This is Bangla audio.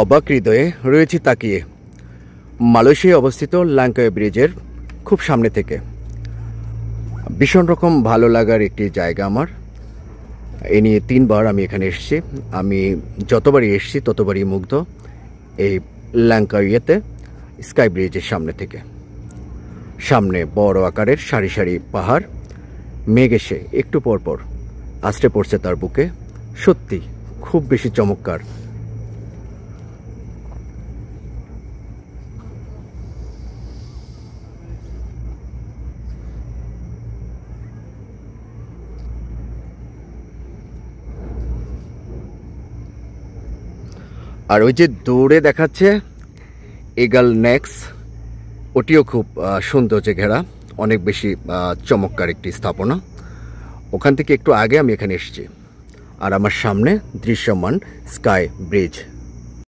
অবাক হৃদয়ে রয়েছি তাকিয়ে মালয়েশিয়ায় অবস্থিত ল্যাংকাওয়ে ব্রিজের খুব সামনে থেকে। ভীষণ রকম ভালো লাগার একটি জায়গা আমার। এ নিয়ে 3 বার আমি এখানে এসেছি। আমি যতবারই এসেছি ততবারই মুগ্ধ এই ল্যাংকাওয়েতে স্কাই ব্রিজের সামনে থেকে। সামনে বড় আকারের সারি সারি পাহাড়, মেঘ এসে একটু পর পর আছড়ে পড়ছে তার বুকে। সত্যি খুব বেশি চমৎকার। আর ওই যে দূরে দেখাচ্ছে ইগল নেক্স, ওটিও খুব সৌন্দর্যে ঘেরা, অনেক বেশি চমৎকার একটি স্থাপনা। ওখান থেকে একটু আগে আমি এখানে এসেছি। আর আমার সামনে দৃশ্যমান স্কাই ব্রিজ।